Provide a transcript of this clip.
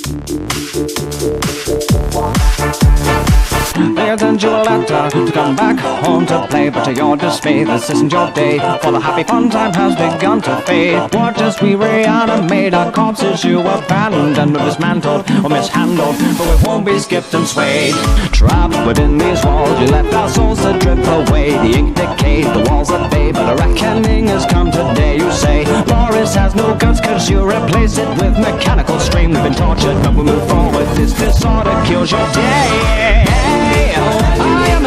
They send you a letter to come back home to play, but to your dismay, this isn't your day, for the happy fun time has begun to fade. Watch as we reanimate our corpses you abandoned or dismantled or mishandled, but we won't be skipped and swayed. Trapped within these walls, you left our souls to drift away. The ink decayed, the walls are fade, but a reckoning has come today. You say Loris has no guts cause you replace it with mechanical stream. We've been tortured but we move forward, this disorder kills your day. I am